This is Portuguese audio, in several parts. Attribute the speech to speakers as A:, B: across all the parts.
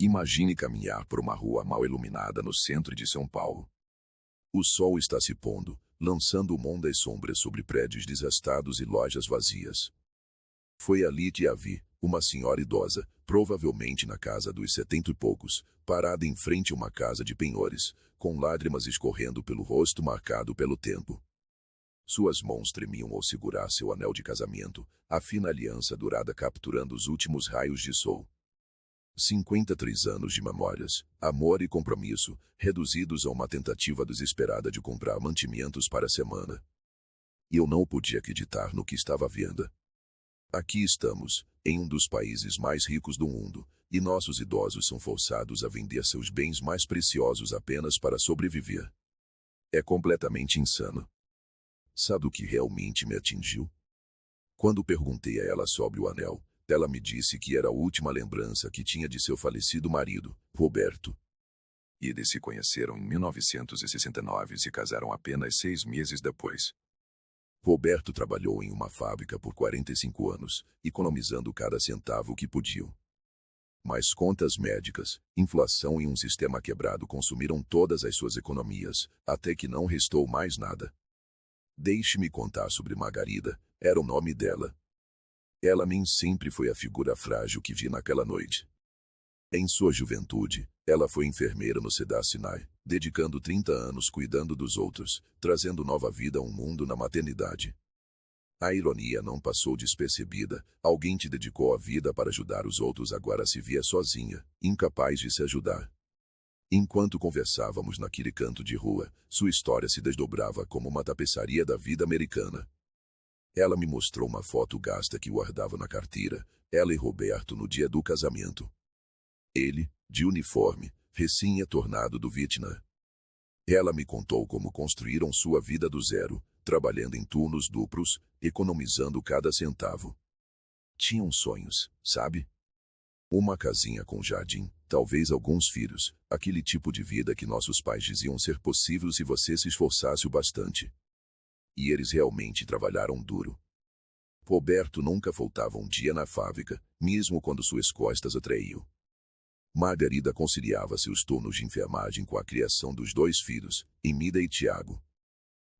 A: Imagine caminhar por uma rua mal iluminada no centro de São Paulo. O sol está se pondo, lançando longas sombras sobre prédios desgastados e lojas vazias. Foi ali que a vi, uma senhora idosa, provavelmente na casa dos 70 e poucos, parada em frente a uma casa de penhores, com lágrimas escorrendo pelo rosto marcado pelo tempo. Suas mãos tremiam ao segurar seu anel de casamento, a fina aliança dourada capturando os últimos raios de sol. 53 anos de memórias, amor e compromisso, reduzidos a uma tentativa desesperada de comprar mantimentos para a semana. E eu não podia acreditar no que estava vendo. Aqui estamos, em um dos países mais ricos do mundo, e nossos idosos são forçados a vender seus bens mais preciosos apenas para sobreviver. É completamente insano. Sabe o que realmente me atingiu? Quando perguntei a ela sobre o anel, ela me disse que era a última lembrança que tinha de seu falecido marido, Roberto. Eles se conheceram em 1969 e se casaram apenas 6 meses depois. Roberto trabalhou em uma fábrica por 45 anos, economizando cada centavo que podiam. Mas contas médicas, inflação e um sistema quebrado consumiram todas as suas economias, até que não restou mais nada. Deixe-me contar sobre Margarida, era o nome dela. Ela nem sempre foi a figura frágil que vi naquela noite. Em sua juventude, ela foi enfermeira no Cedar Sinai, dedicando 30 anos cuidando dos outros, trazendo nova vida a um mundo na maternidade. A ironia não passou despercebida, alguém te dedicou a vida para ajudar os outros, agora se via sozinha, incapaz de se ajudar. Enquanto conversávamos naquele canto de rua, sua história se desdobrava como uma tapeçaria da vida americana. Ela me mostrou uma foto gasta que guardava na carteira, ela e Roberto no dia do casamento. Ele, de uniforme, recém-retornado do Vietnã. Ela me contou como construíram sua vida do zero, trabalhando em turnos duplos, economizando cada centavo. Tinham sonhos, sabe? Uma casinha com jardim, talvez alguns filhos, aquele tipo de vida que nossos pais diziam ser possível se você se esforçasse o bastante. E eles realmente trabalharam duro. Roberto nunca faltava um dia na fábrica, mesmo quando suas costas atraíam. Margarida conciliava seus turnos de enfermagem com a criação dos 2 filhos, Emida e Tiago.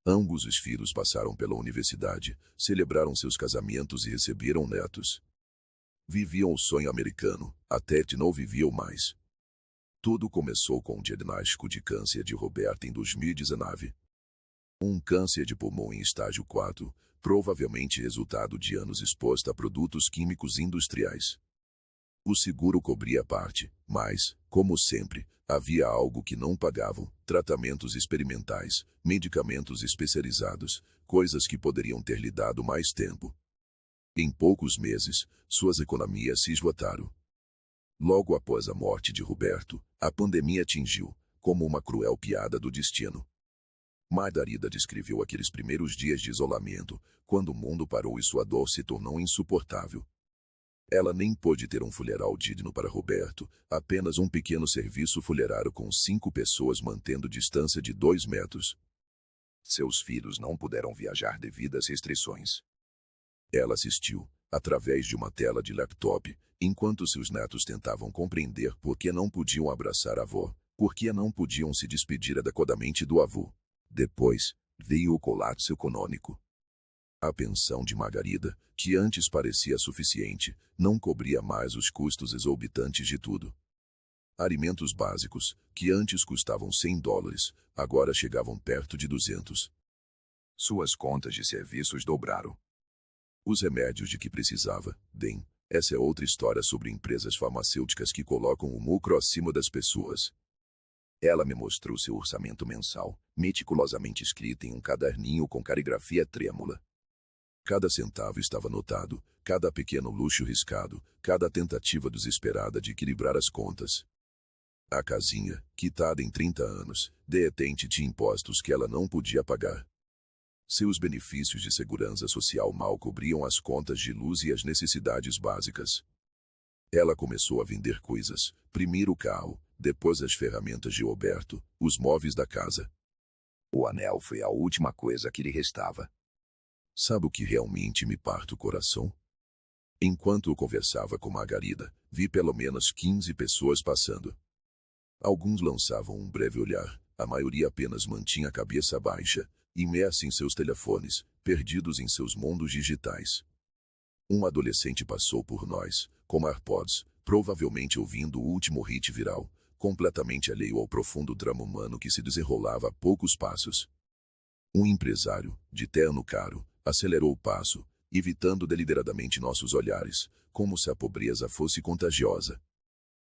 A: Ambos os filhos passaram pela universidade, celebraram seus casamentos e receberam netos. Viviam o sonho americano, até que não viviam mais. Tudo começou com o diagnóstico de câncer de Roberto em 2019. Um câncer de pulmão em estágio 4, provavelmente resultado de anos exposto a produtos químicos industriais. O seguro cobria a parte, mas, como sempre, havia algo que não pagavam: tratamentos experimentais, medicamentos especializados, coisas que poderiam ter lhe dado mais tempo. Em poucos meses, suas economias se esgotaram. Logo após a morte de Roberto, a pandemia atingiu, como uma cruel piada do destino. Margarida descreveu aqueles primeiros dias de isolamento, quando o mundo parou e sua dor se tornou insuportável. Ela nem pôde ter um funeral digno para Roberto, apenas um pequeno serviço funerário com 5 pessoas mantendo distância de 2 metros. Seus filhos não puderam viajar devido às restrições. Ela assistiu, através de uma tela de laptop, enquanto seus netos tentavam compreender por que não podiam abraçar a avó, por que não podiam se despedir adequadamente do avô. Depois, veio o colapso econômico. A pensão de Margarida, que antes parecia suficiente, não cobria mais os custos exorbitantes de tudo. Alimentos básicos, que antes custavam $100, agora chegavam perto de 200. Suas contas de serviços dobraram. Os remédios de que precisava, bem, essa é outra história sobre empresas farmacêuticas que colocam o lucro acima das pessoas. Ela me mostrou seu orçamento mensal, meticulosamente escrito em um caderninho com caligrafia trêmula. Cada centavo estava anotado, cada pequeno luxo riscado, cada tentativa desesperada de equilibrar as contas. A casinha, quitada em 30 anos, detente de impostos que ela não podia pagar. Seus benefícios de segurança social mal cobriam as contas de luz e as necessidades básicas. Ela começou a vender coisas, primeiro o carro, depois as ferramentas de Roberto, os móveis da casa. O anel foi a última coisa que lhe restava. Sabe o que realmente me parte o coração? Enquanto eu conversava com Margarida, vi pelo menos 15 pessoas passando. Alguns lançavam um breve olhar, a maioria apenas mantinha a cabeça baixa, imersa em seus telefones, perdidos em seus mundos digitais. Um adolescente passou por nós, com AirPods, provavelmente ouvindo o último hit viral, completamente alheio ao profundo drama humano que se desenrolava a poucos passos. Um empresário, de terno caro, acelerou o passo, evitando deliberadamente nossos olhares, como se a pobreza fosse contagiosa.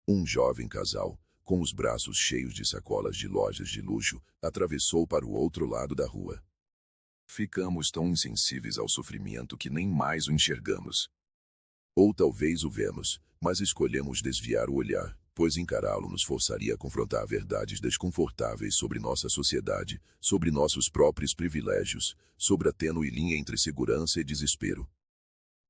A: Um jovem casal, com os braços cheios de sacolas de lojas de luxo, atravessou para o outro lado da rua. Ficamos tão insensíveis ao sofrimento que nem mais o enxergamos. Ou talvez o vemos, mas escolhemos desviar o olhar, pois encará-lo nos forçaria a confrontar verdades desconfortáveis sobre nossa sociedade, sobre nossos próprios privilégios, sobre a tênue linha entre segurança e desespero.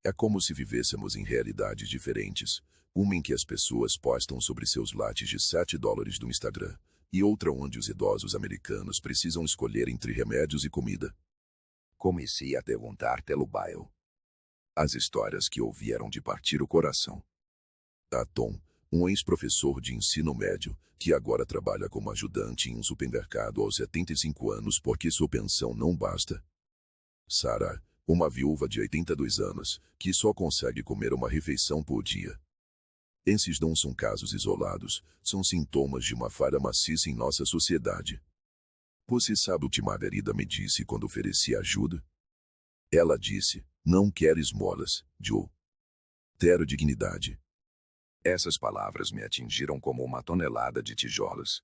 A: É como se vivêssemos em realidades diferentes, uma em que as pessoas postam sobre seus lates de $7 do Instagram, e outra onde os idosos americanos precisam escolher entre remédios e comida. Comecei a perguntar pelo bairro. As histórias que ouvi eram de partir o coração. A Tom, um ex-professor de ensino médio, que agora trabalha como ajudante em um supermercado aos 75 anos porque sua pensão não basta. Sarah, uma viúva de 82 anos, que só consegue comer uma refeição por dia. Esses não são casos isolados, são sintomas de uma falha maciça em nossa sociedade. Você sabe o que Margarida me disse quando ofereci ajuda? Ela disse, não quero esmolas, Joe. Quero dignidade. Essas palavras me atingiram como uma tonelada de tijolos.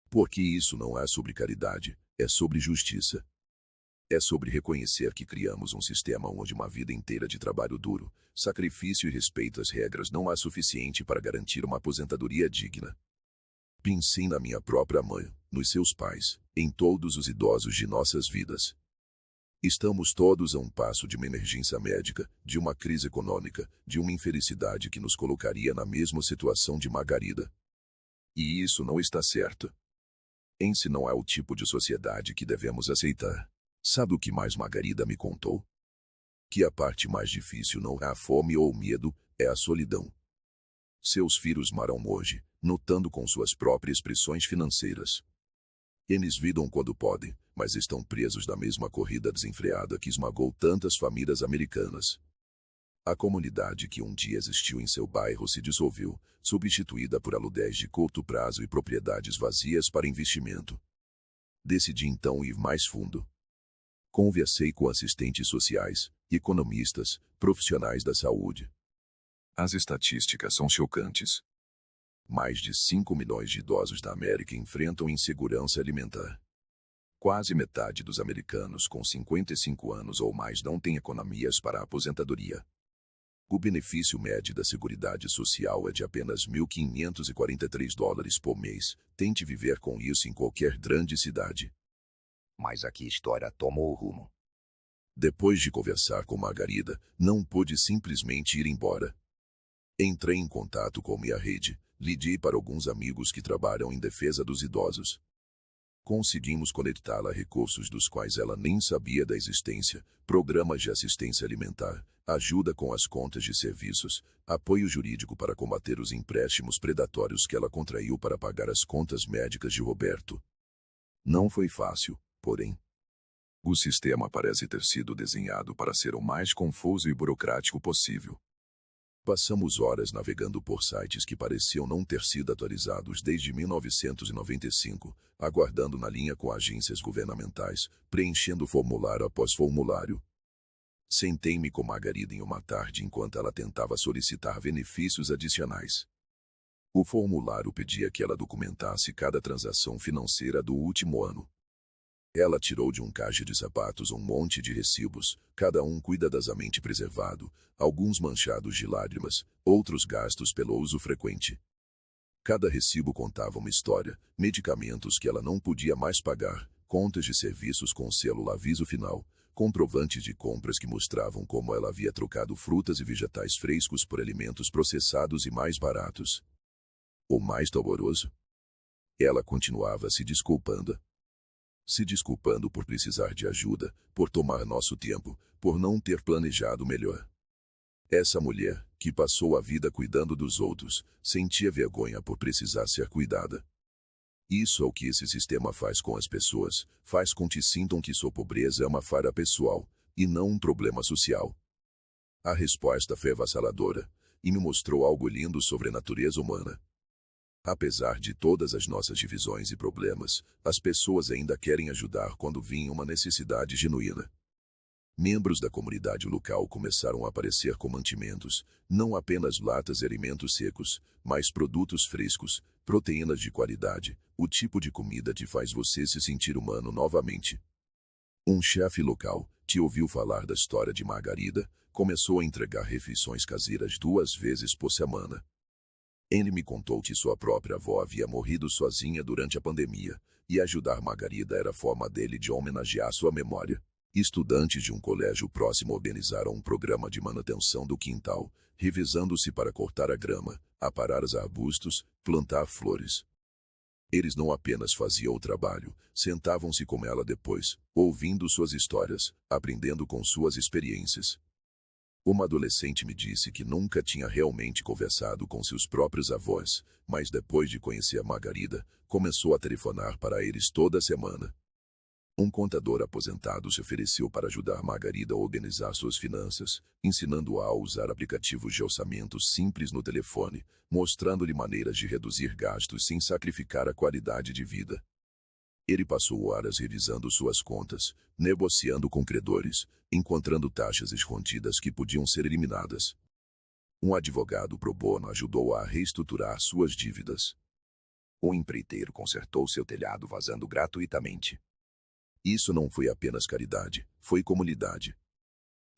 A: Porque isso não é sobre caridade, é sobre justiça. É sobre reconhecer que criamos um sistema onde uma vida inteira de trabalho duro, sacrifício e respeito às regras não é suficiente para garantir uma aposentadoria digna. Pensei na minha própria mãe, nos seus pais, em todos os idosos de nossas vidas. Estamos todos a um passo de uma emergência médica, de uma crise econômica, de uma infelicidade que nos colocaria na mesma situação de Margarida. E isso não está certo. Esse não é o tipo de sociedade que devemos aceitar. Sabe o que mais Margarida me contou? Que a parte mais difícil não é a fome ou o medo, é a solidão. Seus filhos moram hoje, lutando com suas próprias pressões financeiras. Eles vidam quando podem, mas estão presos na mesma corrida desenfreada que esmagou tantas famílias americanas. A comunidade que um dia existiu em seu bairro se dissolveu, substituída por aluguéis de curto prazo e propriedades vazias para investimento. Decidi então ir mais fundo. Conversei com assistentes sociais, economistas, profissionais da saúde. As estatísticas são chocantes. Mais de 5 milhões de idosos da América enfrentam insegurança alimentar. Quase metade dos americanos com 55 anos ou mais não tem economias para a aposentadoria. O benefício médio da Seguridade Social é de apenas $1.543 por mês. Tente viver com isso em qualquer grande cidade. Mas aqui a história tomou o rumo. Depois de conversar com Margarida, não pude simplesmente ir embora. Entrei em contato com minha rede, liguei para alguns amigos que trabalham em defesa dos idosos. Conseguimos conectá-la a recursos dos quais ela nem sabia da existência, programas de assistência alimentar, ajuda com as contas de serviços, apoio jurídico para combater os empréstimos predatórios que ela contraiu para pagar as contas médicas de Roberto. Não foi fácil, porém. O sistema parece ter sido desenhado para ser o mais confuso e burocrático possível. Passamos horas navegando por sites que pareciam não ter sido atualizados desde 1995, aguardando na linha com agências governamentais, preenchendo formulário após formulário. Sentei-me com Margarida em uma tarde enquanto ela tentava solicitar benefícios adicionais. O formulário pedia que ela documentasse cada transação financeira do último ano. Ela tirou de um caixa de sapatos um monte de recibos, cada um cuidadosamente preservado, alguns manchados de lágrimas, outros gastos pelo uso frequente. Cada recibo contava uma história, medicamentos que ela não podia mais pagar, contas de serviços com selo aviso final, comprovantes de compras que mostravam como ela havia trocado frutas e vegetais frescos por alimentos processados e mais baratos. O mais doloroso? Ela continuava se desculpando. Se desculpando por precisar de ajuda, por tomar nosso tempo, por não ter planejado melhor. Essa mulher, que passou a vida cuidando dos outros, sentia vergonha por precisar ser cuidada. Isso é o que esse sistema faz com as pessoas, faz com que sintam que sua pobreza é uma falha pessoal, e não um problema social. A resposta foi avassaladora, e me mostrou algo lindo sobre a natureza humana. Apesar de todas as nossas divisões e problemas, as pessoas ainda querem ajudar quando vem uma necessidade genuína. Membros da comunidade local começaram a aparecer com mantimentos, não apenas latas e alimentos secos, mas produtos frescos, proteínas de qualidade, o tipo de comida que faz você se sentir humano novamente. Um chefe local, que ouviu falar da história de Margarida, começou a entregar refeições caseiras 2 vezes por semana. Ele me contou que sua própria avó havia morrido sozinha durante a pandemia, e ajudar Margarida era a forma dele de homenagear sua memória. Estudantes de um colégio próximo organizaram um programa de manutenção do quintal, revezando-se para cortar a grama, aparar os arbustos, plantar flores. Eles não apenas faziam o trabalho, sentavam-se com ela depois, ouvindo suas histórias, aprendendo com suas experiências. Uma adolescente me disse que nunca tinha realmente conversado com seus próprios avós, mas depois de conhecer a Margarida, começou a telefonar para eles toda semana. Um contador aposentado se ofereceu para ajudar Margarida a organizar suas finanças, ensinando-a a usar aplicativos de orçamento simples no telefone, mostrando-lhe maneiras de reduzir gastos sem sacrificar a qualidade de vida. Ele passou horas revisando suas contas, negociando com credores, encontrando taxas escondidas que podiam ser eliminadas. Um advogado pro bono ajudou-a a reestruturar suas dívidas. Um empreiteiro consertou seu telhado vazando gratuitamente. Isso não foi apenas caridade, foi comunidade.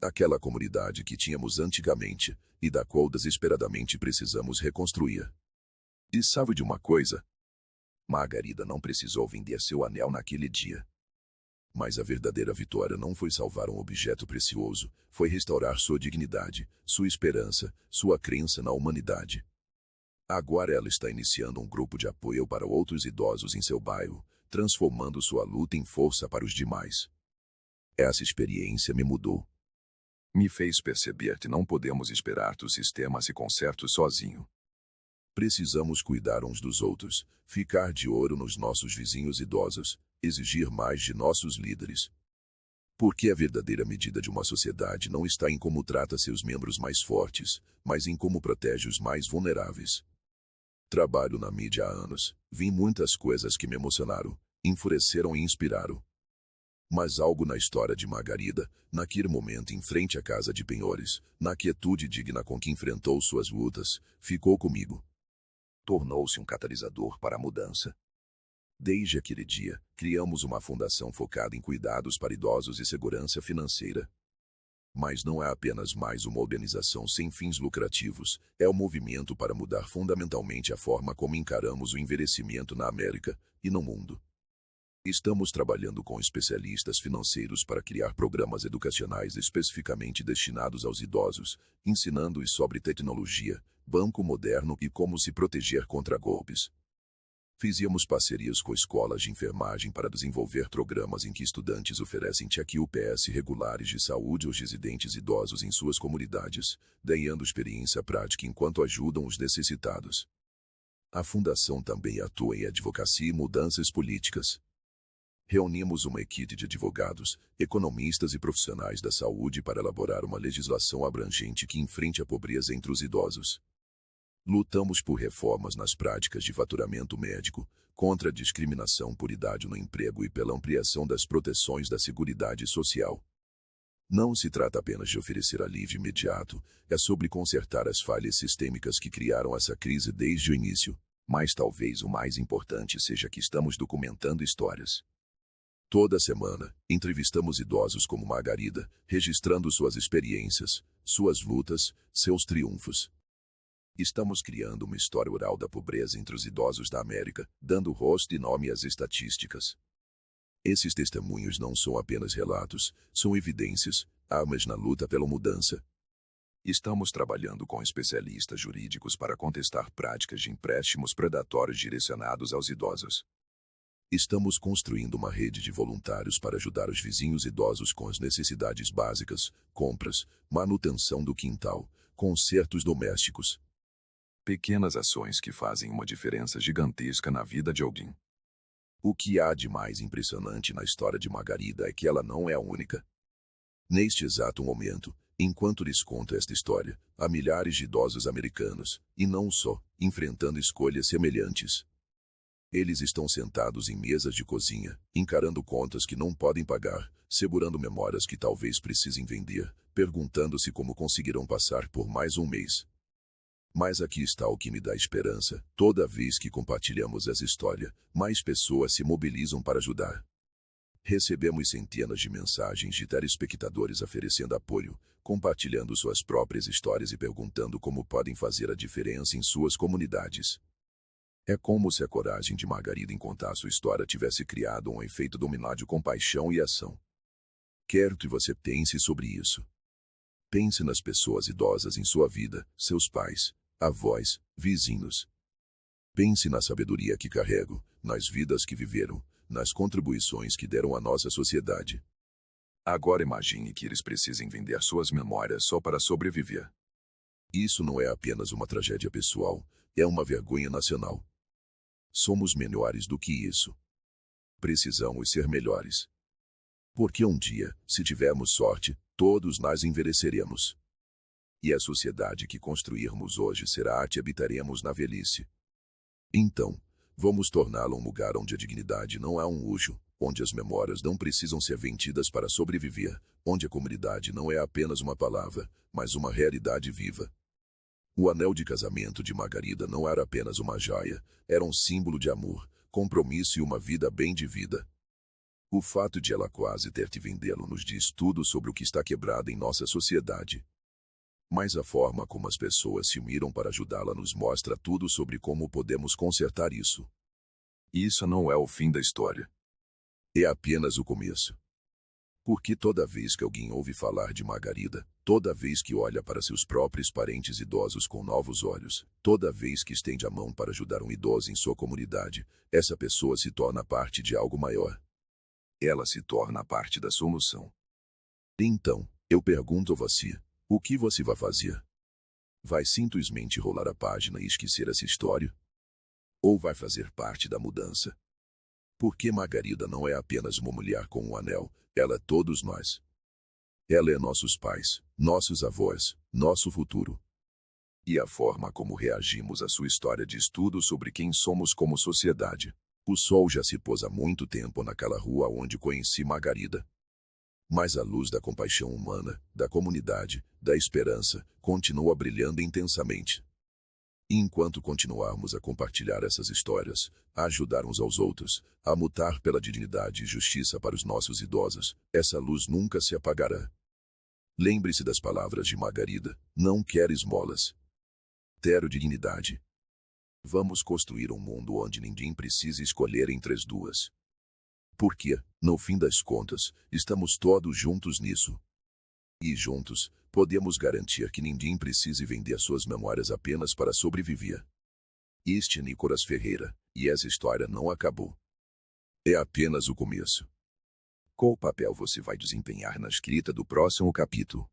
A: Aquela comunidade que tínhamos antigamente, e da qual desesperadamente precisamos reconstruir. E sabe de uma coisa? Margarida não precisou vender seu anel naquele dia. Mas a verdadeira vitória não foi salvar um objeto precioso, foi restaurar sua dignidade, sua esperança, sua crença na humanidade. Agora ela está iniciando um grupo de apoio para outros idosos em seu bairro, transformando sua luta em força para os demais. Essa experiência me mudou. Me fez perceber que não podemos esperar que o sistema se conserte sozinho. Precisamos cuidar uns dos outros, ficar de olho nos nossos vizinhos idosos, exigir mais de nossos líderes. Porque a verdadeira medida de uma sociedade não está em como trata seus membros mais fortes, mas em como protege os mais vulneráveis. Trabalho na mídia há anos, vi muitas coisas que me emocionaram, enfureceram e inspiraram. Mas algo na história de Margarida, naquele momento em frente à casa de penhores, na quietude digna com que enfrentou suas lutas, ficou comigo. Tornou-se um catalisador para a mudança. Desde aquele dia, criamos uma fundação focada em cuidados para idosos e segurança financeira. Mas não é apenas mais uma organização sem fins lucrativos, é um movimento para mudar fundamentalmente a forma como encaramos o envelhecimento na América e no mundo. Estamos trabalhando com especialistas financeiros para criar programas educacionais especificamente destinados aos idosos, ensinando-os sobre tecnologia, banco moderno e como se proteger contra golpes. Fizemos parcerias com escolas de enfermagem para desenvolver programas em que estudantes oferecem check-ups regulares de saúde aos residentes idosos em suas comunidades, ganhando experiência prática enquanto ajudam os necessitados. A Fundação também atua em advocacia e mudanças políticas. Reunimos uma equipe de advogados, economistas e profissionais da saúde para elaborar uma legislação abrangente que enfrente a pobreza entre os idosos. Lutamos por reformas nas práticas de faturamento médico, contra a discriminação por idade no emprego e pela ampliação das proteções da Seguridade Social. Não se trata apenas de oferecer alívio imediato, é sobre consertar as falhas sistêmicas que criaram essa crise desde o início. Mas talvez o mais importante seja que estamos documentando histórias. Toda semana, entrevistamos idosos como Margarida, registrando suas experiências, suas lutas, seus triunfos. Estamos criando uma história oral da pobreza entre os idosos da América, dando rosto e nome às estatísticas. Esses testemunhos não são apenas relatos, são evidências, armas na luta pela mudança. Estamos trabalhando com especialistas jurídicos para contestar práticas de empréstimos predatórios direcionados aos idosos. Estamos construindo uma rede de voluntários para ajudar os vizinhos idosos com as necessidades básicas, compras, manutenção do quintal, consertos domésticos. Pequenas ações que fazem uma diferença gigantesca na vida de alguém. O que há de mais impressionante na história de Margarida é que ela não é a única. Neste exato momento, enquanto lhes conto esta história, há milhares de idosos americanos, e não só, enfrentando escolhas semelhantes. Eles estão sentados em mesas de cozinha, encarando contas que não podem pagar, segurando memórias que talvez precisem vender, perguntando-se como conseguirão passar por mais um mês. Mas aqui está o que me dá esperança. Toda vez que compartilhamos essa história, mais pessoas se mobilizam para ajudar. Recebemos centenas de mensagens de telespectadores oferecendo apoio, compartilhando suas próprias histórias e perguntando como podem fazer a diferença em suas comunidades. É como se a coragem de Margarida em contar sua história tivesse criado um efeito dominó de compaixão e ação. Quero que você pense sobre isso. Pense nas pessoas idosas em sua vida, seus pais, avós, vizinhos. Pense na sabedoria que carrego, nas vidas que viveram, nas contribuições que deram à nossa sociedade. Agora imagine que eles precisem vender suas memórias só para sobreviver. Isso não é apenas uma tragédia pessoal, é uma vergonha nacional. Somos melhores do que isso. Precisamos ser melhores. Porque um dia, se tivermos sorte, todos nós envelheceremos. E a sociedade que construirmos hoje será a que habitaremos na velhice. Então, vamos torná-la um lugar onde a dignidade não é um luxo, onde as memórias não precisam ser vendidas para sobreviver, onde a comunidade não é apenas uma palavra, mas uma realidade viva. O anel de casamento de Margarida não era apenas uma joia, era um símbolo de amor, compromisso e uma vida bem de vida. O fato de ela quase ter que vendê-lo nos diz tudo sobre o que está quebrado em nossa sociedade. Mas a forma como as pessoas se uniram para ajudá-la nos mostra tudo sobre como podemos consertar isso. Isso não é o fim da história. É apenas o começo. Porque toda vez que alguém ouve falar de Margarida, toda vez que olha para seus próprios parentes idosos com novos olhos, toda vez que estende a mão para ajudar um idoso em sua comunidade, essa pessoa se torna parte de algo maior. Ela se torna parte da solução. Então, eu pergunto a você, o que você vai fazer? Vai simplesmente rolar a página e esquecer essa história? Ou vai fazer parte da mudança? Porque Margarida não é apenas uma mulher com um anel, ela é todos nós. Ela é nossos pais, nossos avós, nosso futuro. E a forma como reagimos à sua história diz tudo sobre quem somos como sociedade. O sol já se pôs há muito tempo naquela rua onde conheci Margarida. Mas a luz da compaixão humana, da comunidade, da esperança, continua brilhando intensamente. E enquanto continuarmos a compartilhar essas histórias, a ajudar uns aos outros, a lutar pela dignidade e justiça para os nossos idosos, essa luz nunca se apagará. Lembre-se das palavras de Margarida, não quero esmolas. Quero dignidade. Vamos construir um mundo onde ninguém precise escolher entre as duas. Porque, no fim das contas, estamos todos juntos nisso. E juntos, podemos garantir que ninguém precise vender suas memórias apenas para sobreviver. Este é Nicolas Ferreira, e essa história não acabou. É apenas o começo. Qual papel você vai desempenhar na escrita do próximo capítulo?